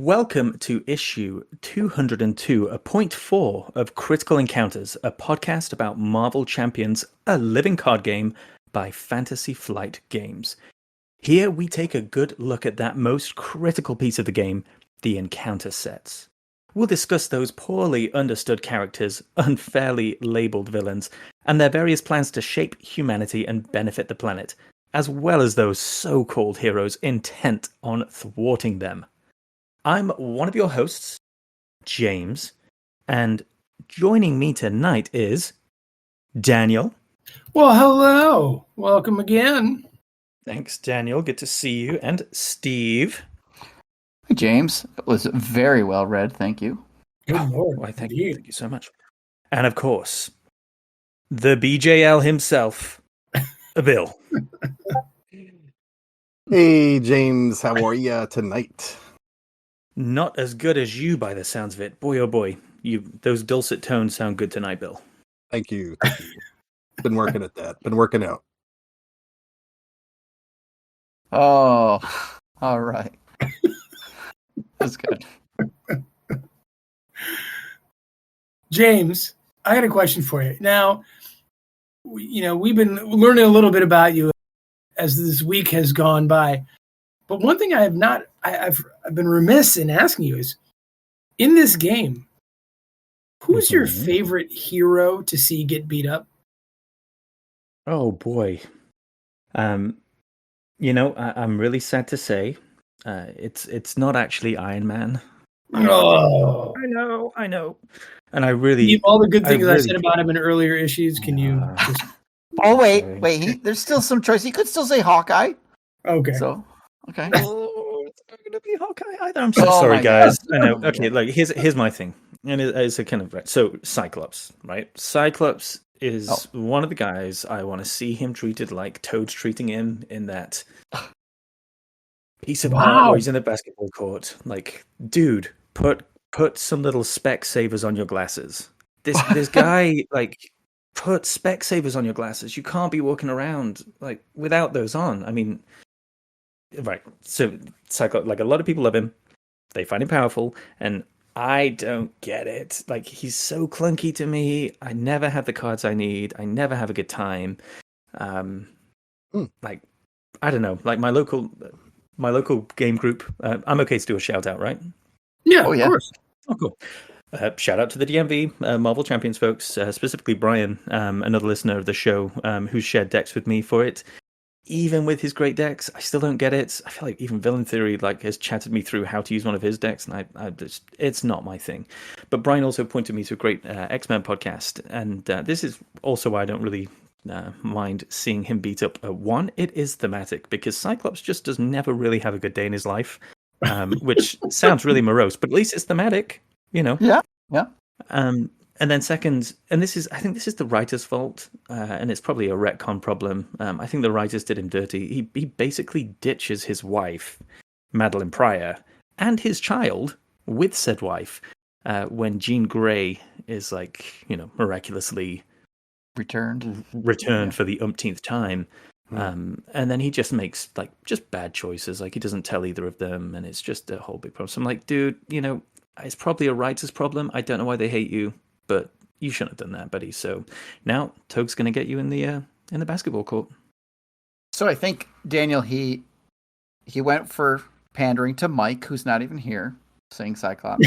welcome to issue 202.4 of Critical Encounters, a podcast about Marvel Champions, a living card game by Fantasy Flight Games. Here we take a good look at that most critical piece of the game, the encounter sets. We'll discuss those poorly understood characters, unfairly labeled villains, and their various plans to shape humanity and benefit the planet, as well as those so-called heroes intent on thwarting them. I'm one of your hosts, James, and joining me tonight is Daniel. Well, hello. Welcome again. Thanks, Daniel. Good to see you. And Steve. Hey, James. It was very well read. Thank you. Good Lord. Why, thank you so much. And of course, the BJL himself, Bill. Hey, James. How are you tonight? Not as good as you by the sounds of it. Boy, oh boy. Those dulcet tones sound good tonight, Bill. Thank you. Been working at that. Been working out. Oh, all right. That's good. James, I got a question for you. Now, we've been learning a little bit about you as this week has gone by. But one thing I've been remiss in asking you is, in this game, who's your favorite hero to see get beat up? Oh boy. I'm really sad to say, it's not actually Iron Man. Oh, I know. And I really all the good things I said about him in earlier issues. Can you? Just... Oh wait. There's still some choice. He could still say Hawkeye. Okay. So okay. Oh, it's not going to be Hawkeye either. I'm so sorry, guys. I know. Okay, like here's my thing, and it's a kind of right. So Cyclops, right? Cyclops is one of the guys I want to see him treated like Toad's treating him in that piece of art where he's in the basketball court. Like, dude, put some little spec savers on your glasses. This guy, like, put spec savers on your glasses. You can't be walking around like without those on. I mean. Right, so Cyclops, like a lot of people love him, they find him powerful, and I don't get it. Like, he's so clunky to me. I never have the cards I need. I never have a good time. Like, I don't know. Like my local game group. I'm okay to do a shout out, right? Yeah, of course. Oh, cool. Shout out to the DMV Marvel Champions folks, specifically Brian, another listener of the show, who's shared decks with me for it. Even with his great decks, I still don't get it. I feel like even Villain Theory has chatted me through how to use one of his decks, and I just, it's not my thing. But Brian also pointed me to a great X-Men podcast, and this is also why I don't really mind seeing him beat up. One, it is thematic, because Cyclops just does never really have a good day in his life, which sounds really morose, but at least it's thematic, Yeah. And then second, and I think this is the writer's fault, and it's probably a retcon problem. I think the writers did him dirty. He basically ditches his wife, Madeline Pryor, and his child with said wife when Jean Grey is miraculously returned for the umpteenth time. And then he just makes just bad choices. Like, he doesn't tell either of them, and it's just a whole big problem. So I'm like, dude, it's probably a writer's problem. I don't know why they hate you. But you shouldn't have done that, buddy. So now Toge's going to get you in the basketball court. So I think Daniel he went for pandering to Mike, who's not even here, saying Cyclops.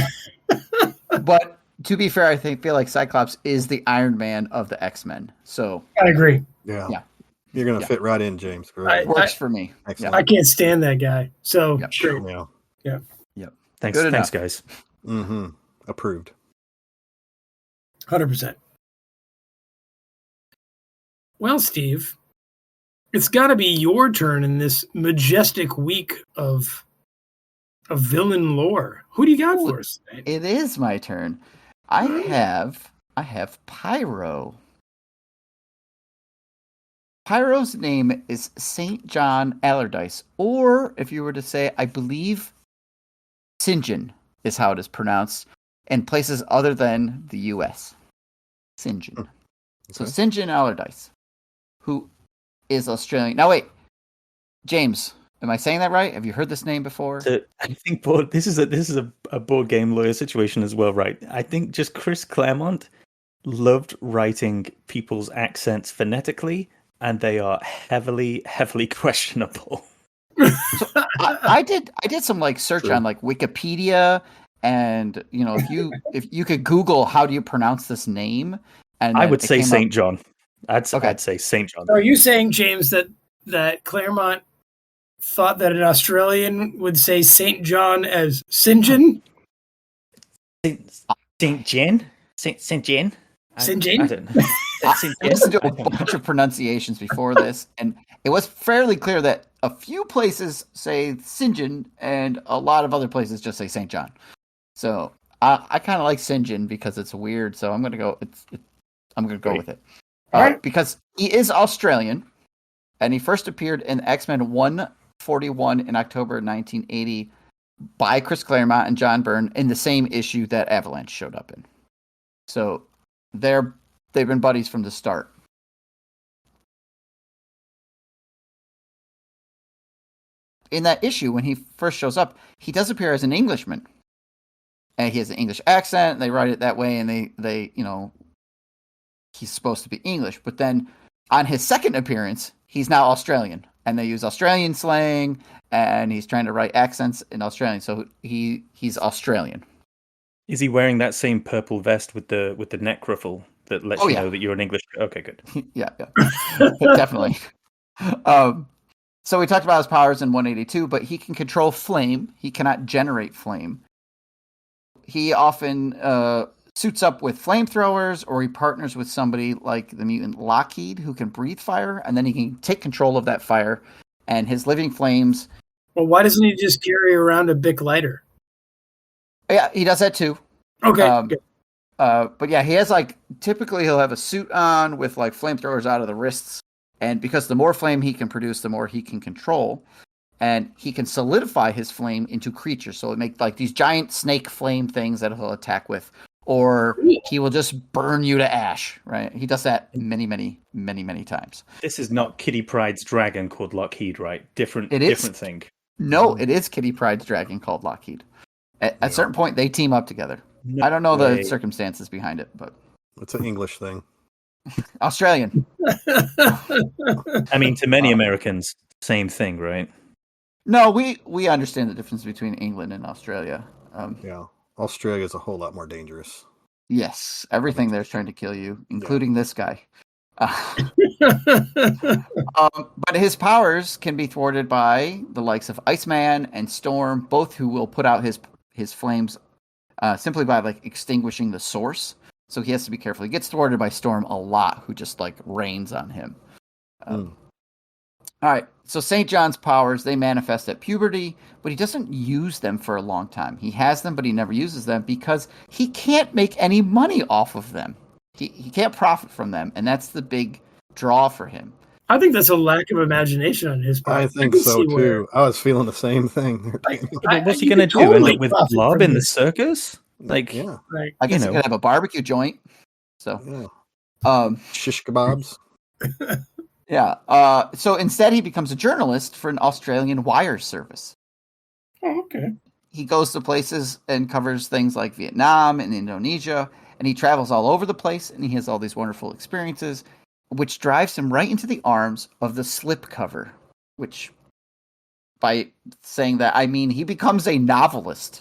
But to be fair, I feel like Cyclops is the Iron Man of the X-Men. So I agree. Yeah. You're gonna fit right in, James. Works for me. Excellent. I can't stand that guy. So Sure. Yeah. Thanks, guys. Mm-hmm. Approved. 100%. Well, Steve, it's got to be your turn in this majestic week of villain lore. Who do you got for us today? It is my turn. I have Pyro. Pyro's name is St. John Allardyce, or if you were to say, I believe St. John is how it is pronounced. And places other than the U.S. St. John. Okay. So St. John Allardyce, who is Australian. Now wait, James, Am I saying that right? Have you heard this name before? So I think this is a board game lawyer situation as well, right? I think just Chris Claremont loved writing people's accents phonetically, and they are heavily questionable. So I did some like search on like Wikipedia, and if you could Google how do you pronounce this name, and I would say St. up... John. I'd say St. John. Are you saying, James, that Claremont thought that an Australian would say St. John as St. John? St. Jen? St. Jen? St. Jane? I don't know. I listened to a bunch of pronunciations before this, and it was fairly clear that a few places say St. John, and a lot of other places just say St. John. So I kind of like St. John because it's weird. So I'm gonna go. I'm gonna go with it. Because he is Australian, and he first appeared in X-Men 141 in October 1980 by Chris Claremont and John Byrne in the same issue that Avalanche showed up in. So they've been buddies from the start. In that issue, when he first shows up, he does appear as an Englishman. And he has an English accent, they write it that way, and they he's supposed to be English. But then on his second appearance, he's now Australian. And they use Australian slang, and he's trying to write accents in Australian. So he's Australian. Is he wearing that same purple vest with the neck ruffle that lets you know that you're an English? Okay, good. yeah, definitely. So we talked about his powers in 182, but he can control flame. He cannot generate flame. He often suits up with flamethrowers, or he partners with somebody like the mutant Lockheed, who can breathe fire, and then he can take control of that fire. And his living flames. Well, why doesn't he just carry around a Bic lighter? Yeah, he does that too. Okay. But yeah, he has typically he'll have a suit on with flamethrowers out of the wrists, and because the more flame he can produce, the more he can control, and he can solidify his flame into creatures. So it make these giant snake flame things that he'll attack with, or he will just burn you to ash. Right? He does that many, many, many, many times. This is not Kitty Pryde's dragon called Lockheed, right? Different thing. No, it is Kitty Pryde's dragon called Lockheed. At a certain point, they team up together. No I don't know the circumstances behind it, but it's an English thing. Australian. I mean, to many Americans, same thing, right? No, we understand the difference between England and Australia. Australia is a whole lot more dangerous. Yes, everything there's trying to kill you, including this guy. But his powers can be thwarted by the likes of Iceman and Storm, both who will put out his flames simply by extinguishing the source. So he has to be careful. He gets thwarted by Storm a lot, who just rains on him. All right. So St. John's powers, they manifest at puberty, but he doesn't use them for a long time. He has them, but he never uses them because he can't make any money off of them. He can't profit from them, and that's the big draw for him. I think that's a lack of imagination on his part. I think so too. I was feeling the same thing. What's he going to do? End up with Blob in the circus? I guess he's going to have a barbecue joint. So, shish kebabs. Yeah. So instead, he becomes a journalist for an Australian wire service. Oh, okay. He goes to places and covers things like Vietnam and Indonesia, and he travels all over the place, and he has all these wonderful experiences, which drives him right into the arms of the slipcover, which, by saying that, I mean he becomes a novelist.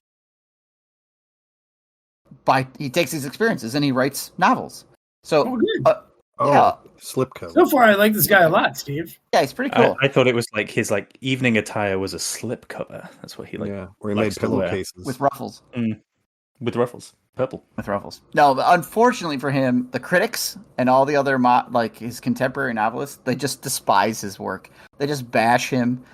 He takes these experiences and he writes novels. So, slipcover. So far, I like this guy a lot, Steve. Yeah, he's pretty cool. I thought it was his evening attire was a slipcover. That's what he where he made pillowcases with ruffles. With ruffles, purple. With ruffles. No, but unfortunately for him, the critics and all the other his contemporary novelists, they just despise his work. They just bash him.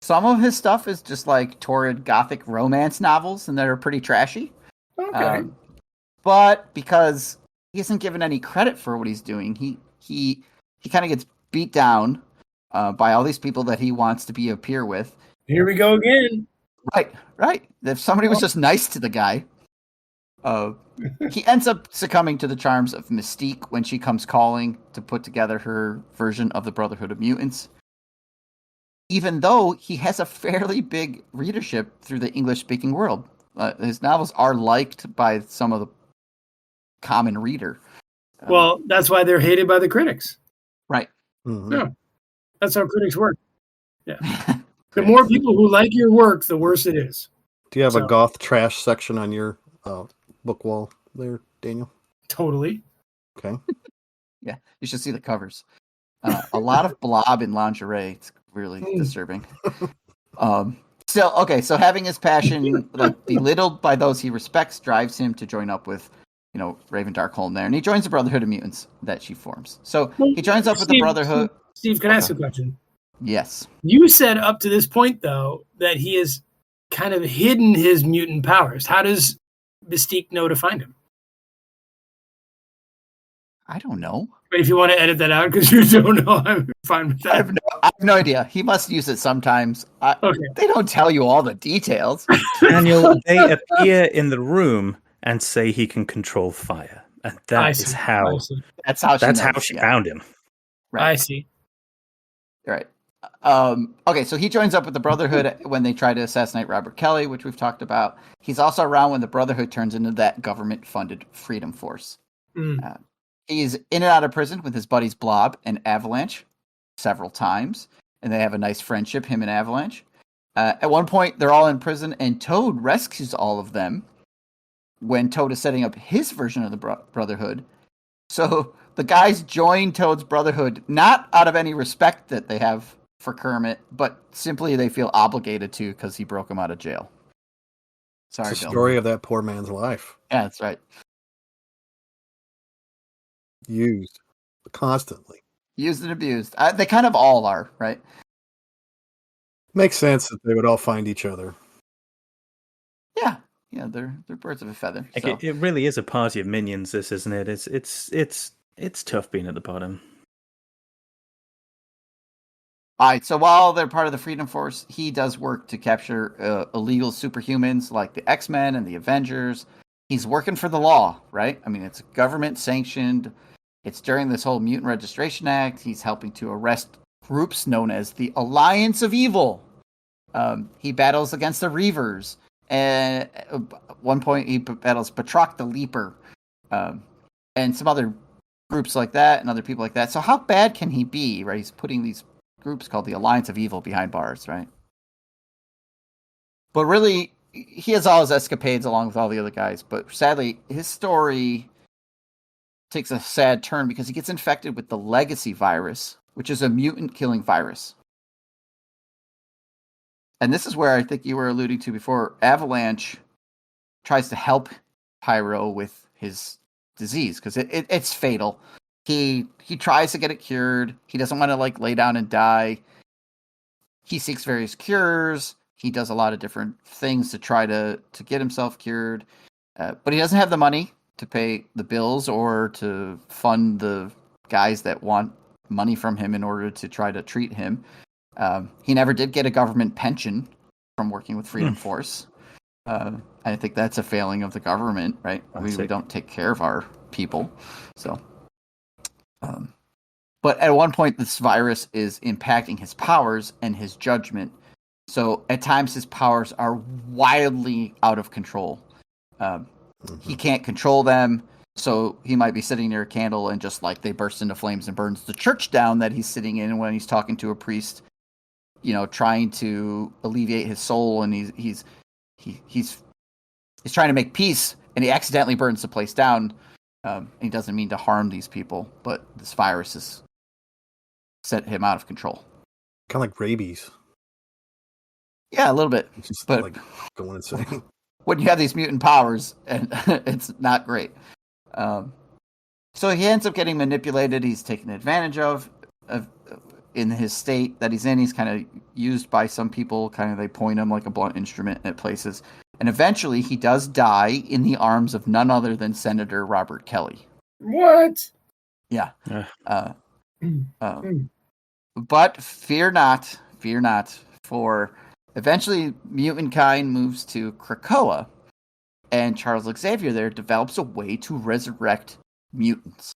Some of his stuff is just torrid gothic romance novels, and they're pretty trashy. Okay. But because he isn't given any credit for what he's doing, he kind of gets beat down by all these people that he wants to be a peer with. Here we go again. Right. If somebody was just nice to the guy, he ends up succumbing to the charms of Mystique when she comes calling to put together her version of the Brotherhood of Mutants. even though he has a fairly big readership through the English-speaking world. His novels are liked by some of the common reader. Well, that's why they're hated by the critics. Right. Mhm. Yeah, that's how critics work. Yeah. The more people who like your work, the worse it is. Do you have So- a goth trash section on your book wall there, Daniel? Totally. Okay. Yeah, you should see the covers. A lot of blob in lingerie. It's really disturbing. Still, okay, so having his passion like belittled by those he respects drives him to join up with, Raven Darkholm there. And he joins the Brotherhood of Mutants that she forms. So he joins up with the Brotherhood. Steve, can I ask a question? Yes. You said up to this point, though, that he has kind of hidden his mutant powers. How does Mystique know to find him? I don't know. But if you want to edit that out because you don't know, I'm fine with that. I have no idea. He must use it sometimes. Okay. They don't tell you all the details. Daniel, they appear in the room and say he can control fire, and that's how That's how she found him. Right. I see. Right. Okay, so he joins up with the Brotherhood when they try to assassinate Robert Kelly, which we've talked about. He's also around when the Brotherhood turns into that government-funded Freedom Force. He's in and out of prison with his buddies Blob and Avalanche several times, and they have a nice friendship, him and Avalanche. At one point, they're all in prison, and Toad rescues all of them when Toad is setting up his version of the Brotherhood. So the guys join Toad's Brotherhood not out of any respect that they have for Kermit, but simply they feel obligated to because he broke them out of jail. Sorry, It's a Bill. story of that poor man's life. Yeah, that's right. Used constantly. Used and abused. They kind of all are, right? Makes sense that they would all find each other. Yeah, they're birds of a feather. Like So. it really is a party of minions, this, isn't it? It's tough being at the bottom. All right, so while they're part of the Freedom Force, he does work to capture illegal superhumans like the X-Men and the Avengers. He's working for the law, right? I mean, it's government sanctioned. It's during this whole Mutant Registration Act. He's helping to arrest groups known as the Alliance of Evil. He battles against the Reavers. And at one point, he battles Batroc the Leaper. And some other groups like that and other people like that. So how bad can he be, right? He's putting these groups called the Alliance of Evil behind bars, right? But really, he has all his escapades along with all the other guys. But sadly, his story takes a sad turn because he gets infected with the legacy virus, which is a mutant-killing virus. And this is where I think you were alluding to before. Avalanche tries to help Pyro with his disease because it's fatal. He tries to get it cured. He doesn't want to lay down and die. He seeks various cures. He does a lot of different things to try to get himself cured. But he doesn't have the money to pay the bills or to fund the guys that want money from him in order to try to treat him. He never did get a government pension from working with Freedom Force. I think that's a failing of the government, right? We don't take care of our people. So, but at one point, this virus is impacting his powers and his judgment. So at times, his powers are wildly out of control. He can't control them. So he might be sitting near a candle and just they burst into flames and burns the church down that he's sitting in when he's talking to a priest, trying to alleviate his soul, and he's trying to make peace, and he accidentally burns the place down. He doesn't mean to harm these people, but this virus has set him out of control. Kind of like rabies. Yeah, a little bit. It's just but going insane. When you have these mutant powers, and it's not great. So he ends up getting manipulated. He's taken advantage of in his state that he's in. He's kind of used by some people. Kind of they point him like a blunt instrument at places. And eventually he does die in the arms of none other than Senator Robert Kelly. What? Yeah. But fear not, for eventually mutant kind moves to Krakoa, and Charles Xavier there develops a way to resurrect mutants.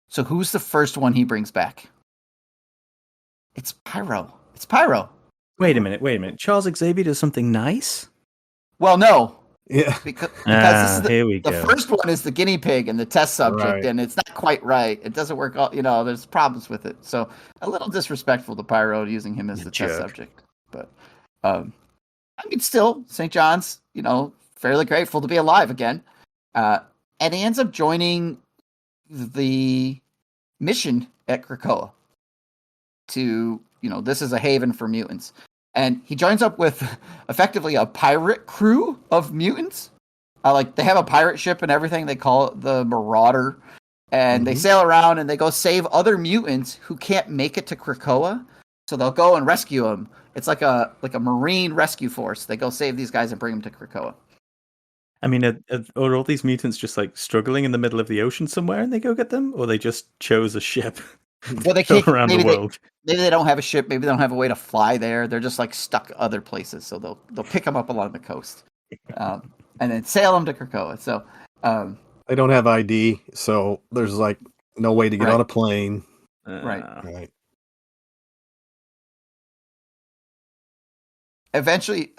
So who's the first one he brings back? It's Pyro. It's Pyro. Wait a minute. Charles Xavier does something nice? Well, no. Yeah. Because this is here we the go. first one is the guinea pig and the test subject, Right. and it's not quite right. It doesn't work out. There's problems with it. So a little disrespectful to Pyro using him as the test subject. But I mean, still, St. John's, fairly grateful to be alive again. And he ends up joining the mission at Krakoa to, this is a haven for mutants. And he joins up with effectively a pirate crew of mutants. They have a pirate ship and everything. They call it the Marauder. And they sail around and they go save other mutants who can't make it to Krakoa. So they'll go and rescue them. It's like a marine rescue force. They go save these guys and bring them to Krakoa. I mean, are all these mutants just struggling in the middle of the ocean somewhere and they go get them? Or they just chose a ship well, they can't, around the world? Maybe they don't have a ship. Maybe they don't have a way to fly there. They're just stuck other places. So they'll pick them up along the coast and then sail them to Krakoa. So they don't have ID. So there's no way to get on a plane. Right. Eventually,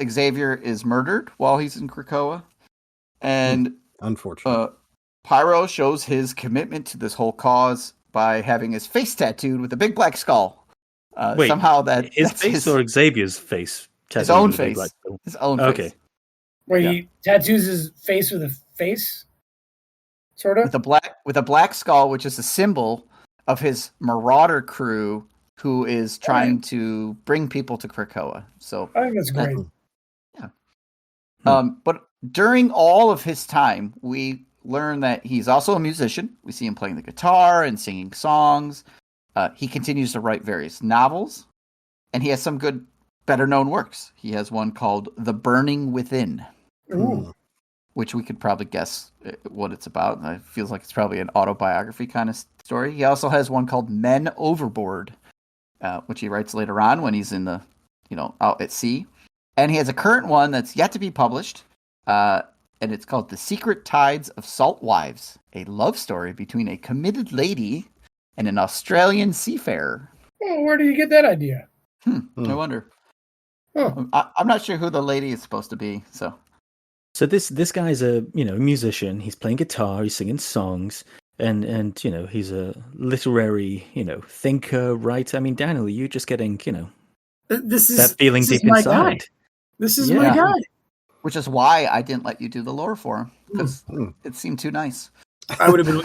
Xavier is murdered while he's in Krakoa. And unfortunately, Pyro shows his commitment to this whole cause by having his face tattooed with a big black skull. Wait, somehow his face or Xavier's face? His own face. His own face. Okay. Where he tattoos his face with a face, sort of? With a black skull, which is a symbol of his Marauder crew, who is trying to bring people to Krakoa. So I think that's great. Yeah. But during all of his time, we learn that he's also a musician. We see him playing the guitar and singing songs. He continues to write various novels, and he has some good, better-known works. He has one called The Burning Within, which we could probably guess what it's about. It feels like it's probably an autobiography kind of story. He also has one called Men Overboard, which he writes later on when he's in the, out at sea. And he has a current one that's yet to be published, and it's called The Secret Tides of Salt Wives, a love story between a committed lady and an Australian seafarer. Oh, where did you get that idea? I wonder. Oh. I'm not sure who the lady is supposed to be. So this guy's a musician. He's playing guitar. He's singing songs, and he's a literary thinker, writer. I mean, Daniel, you're just getting that feeling deep inside. This is my guy. Which is why I didn't let you do the lore for him, because it seemed too nice. I would have been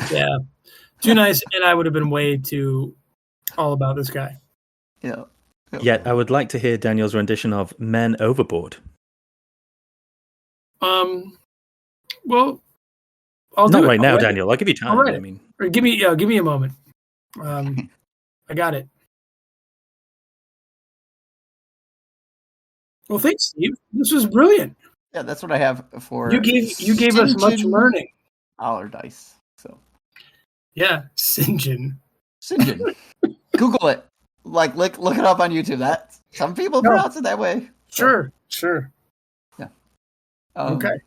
too nice, and I would have been way too all about this guy. Yeah. Yet I would like to hear Daniel's rendition of Men Overboard. Well, I'll not do right it. now, Daniel. I'll give you time. All right. I mean, or give me a moment. I got it. Well, thanks, Steve. This was brilliant. Yeah, that's what I have for you gave us much learning. Allardyce. So yeah, St. John. Google it. Look it up on YouTube. That some people pronounce it that way. Sure. Yeah. Okay.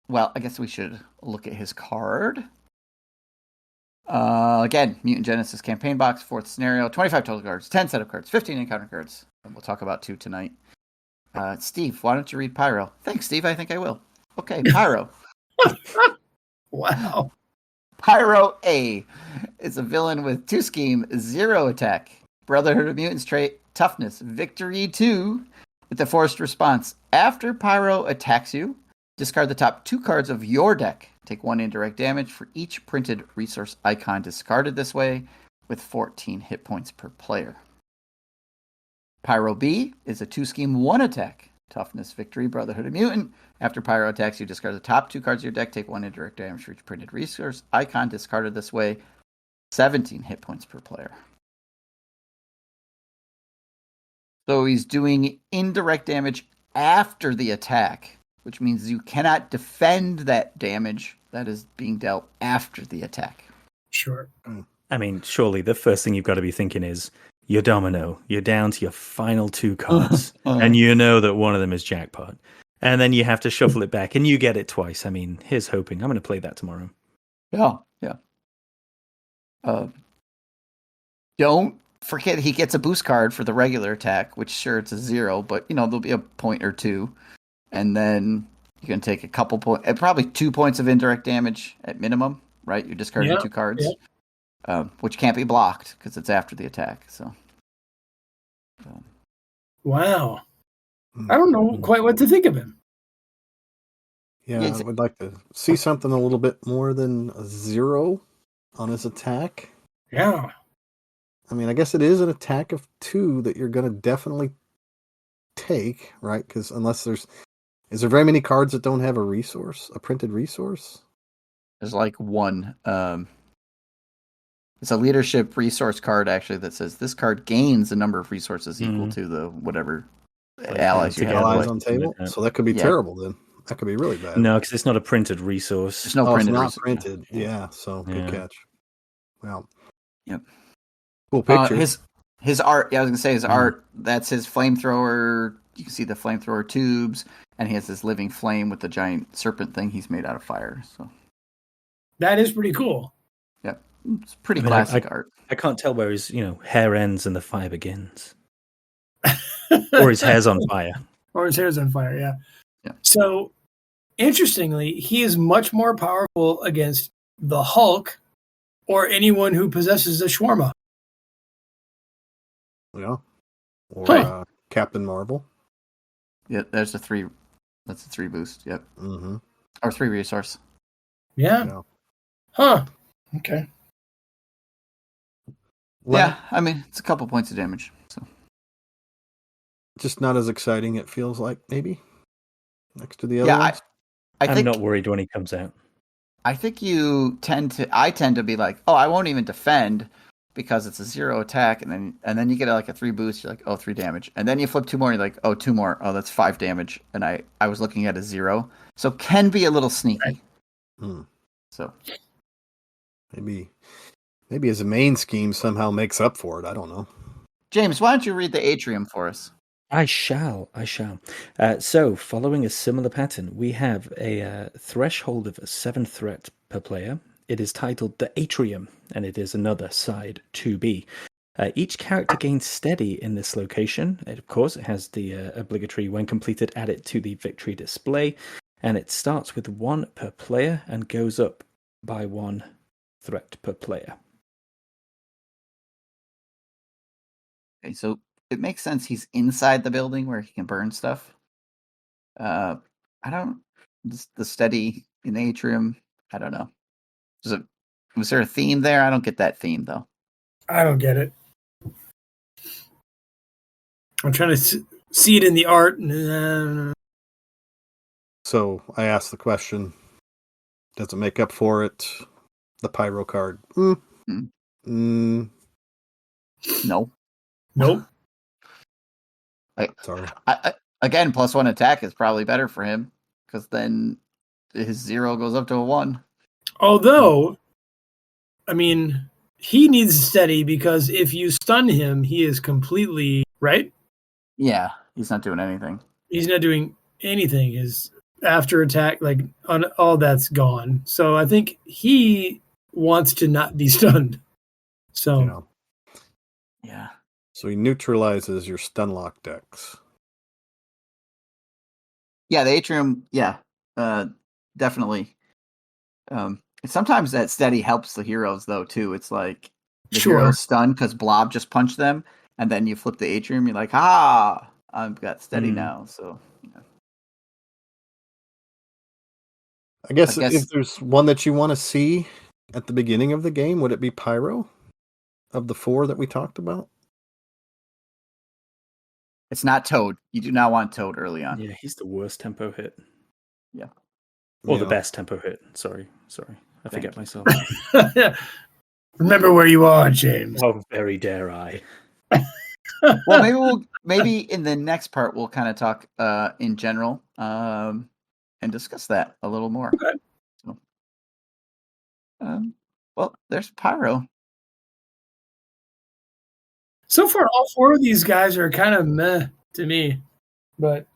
Well, I guess we should look at his card. Again, Mutant Genesis campaign box, 4th scenario, 25 total cards, 10 setup cards, 15 encounter cards. And we'll talk about 2 tonight. Steve, why don't you read Pyro? Thanks, Steve. I think I will. Okay, Pyro. Wow. Pyro A is a villain with 2 scheme, 0 attack. Brotherhood of Mutants trait, toughness, victory 2 with the forced response. After Pyro attacks you, discard the top 2 cards of your deck. Take 1 indirect damage for each printed resource icon discarded this way, with 14 hit points per player. Pyro B is a 2 scheme 1 attack. Toughness, victory, Brotherhood of Mutant. After Pyro attacks you, discard the top 2 cards of your deck. Take 1 indirect damage for each printed resource icon discarded this way. 17 hit points per player. So he's doing indirect damage after the attack, which means you cannot defend that damage that is being dealt after the attack. Sure. I mean, surely the first thing you've got to be thinking is your domino. You're down to your final 2 cards, and you know that one of them is jackpot. And then you have to shuffle it back, and you get it twice. I mean, here's hoping. I'm going to play that tomorrow. Yeah. Don't forget he gets a boost card for the regular attack, which sure it's a 0, but there'll be a point or two, and then you can take a couple points, probably 2 points of indirect damage at minimum, right? You're discarding 2 cards, which can't be blocked because it's after the attack. So, wow, I don't know quite what to think of him. Yeah, I would like to see something a little bit more than a 0 on his attack. Yeah. I mean, I guess it is an attack of 2 that you're going to definitely take, right? Because is there very many cards that don't have a printed resource? There's like one. It's a leadership resource card actually that says this card gains a number of resources equal to the whatever allies you have. Allies on table? So that could be terrible then. That could be really bad. No, because it's not a printed resource. There's no printed it's not resource. printed. Yeah, so good catch. Wow. Yep. Cool picture. His art, I was gonna say his art, that's his flamethrower. You can see the flamethrower tubes, and he has this living flame with the giant serpent thing he's made out of fire. So that is pretty cool. Yep. It's pretty classic art. I can't tell where his hair ends and the fire begins. Or his hair's on fire. Or his hair's on fire, yeah. So interestingly, he is much more powerful against the Hulk or anyone who possesses a shawarma. Yeah. Or Captain Marvel. Yeah, that's a 3 boost. Yep. Mm-hmm. Or 3 resource. Yeah. Huh. Okay. Yeah, I mean, it's a couple points of damage. So just not as exciting, it feels like, maybe, next to the other ones. I'm not worried when he comes out. I think I tend to be like, oh, I won't even defend because it's a 0 attack, and then you get like a 3 boost, you're like, oh, 3 damage. And then you flip 2 more, and you're like, oh, 2 more. Oh, that's 5 damage. And I was looking at a 0. So can be a little sneaky. Right. So maybe his main scheme somehow makes up for it. I don't know. James, why don't you read the atrium for us? I shall. So, following a similar pattern, we have a threshold of 7 threat per player. It is titled the Atrium, and it is another side 2B. Each character gains steady in this location. It, of course, it has the obligatory when completed, add it to the victory display, and it starts with 1 per player and goes up by 1 threat per player. Okay, so it makes sense he's inside the building where he can burn stuff. The steady in the atrium, I don't know. Was there a theme there? I don't get that theme, though. I don't get it. I'm trying to see it in the art. So I asked the question, does it make up for it? The Pyro card. No. Nope. Sorry. Again, +1 attack is probably better for him because then his 0 goes up to a 1. Although, I mean, he needs steady because if you stun him, he is completely right. Yeah, he's not doing anything. He's not doing anything. His after attack, like all that's gone. So I think he wants to not be stunned. So yeah. So he neutralizes your stun lock decks. Yeah, the atrium. Yeah, definitely. Sometimes that steady helps the heroes though too. It's like the heroes stun because Blob just punched them, and then you flip the atrium. You're like, I've got steady now. So. I guess if there's one that you want to see at the beginning of the game, would it be Pyro? Of the 4 that we talked about? It's not Toad. You do not want Toad early on. Yeah, he's the worst tempo hit. Yeah. Or the best tempo hit. Sorry. I forget myself. Remember where you are, James. How very dare I? Well, maybe in the next part we'll kind of talk in general and discuss that a little more. Okay. So, well, there's Pyro. So far, all 4 of these guys are kind of meh to me, but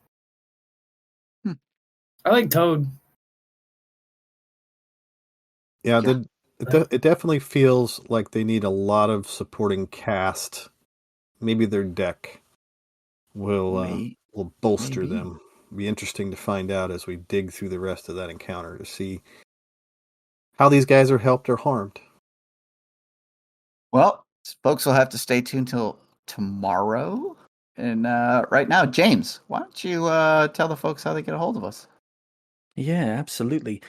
I like Toad. Yeah, It definitely feels like they need a lot of supporting cast. Maybe their deck will bolster them. Be interesting to find out as we dig through the rest of that encounter to see how these guys are helped or harmed. Well, folks will have to stay tuned till tomorrow. And right now, James, why don't you tell the folks how they get a hold of us? Yeah, absolutely.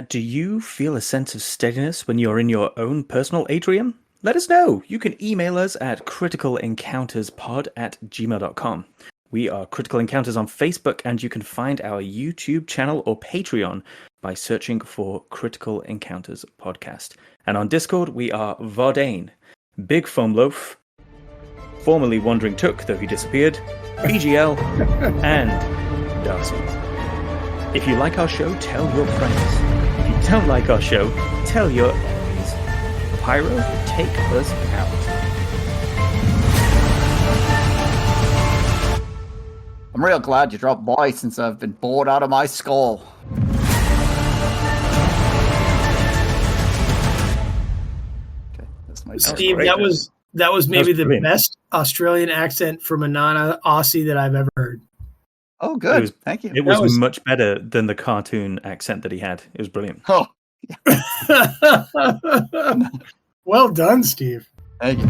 Do you feel a sense of steadiness when you're in your own personal atrium? Let us know. You can email us at criticalencounterspod@gmail.com. We are Critical Encounters on Facebook, and you can find our YouTube channel or Patreon by searching for Critical Encounters Podcast. And on Discord, we are Vardane, Big Foam Loaf, formerly Wandering Took, though he disappeared, BGL, and Darcy. If you like our show, tell your friends. If you don't like our show, tell your enemies. Pyro, take us out. I'm real glad you dropped by since I've been bored out of my skull. Okay, that's my Steve, that was maybe the best Australian accent from a non-Aussie that I've ever heard. Oh, good. Thank you. It was much better than the cartoon accent that he had. It was brilliant. Oh, well done, Steve. Thank you.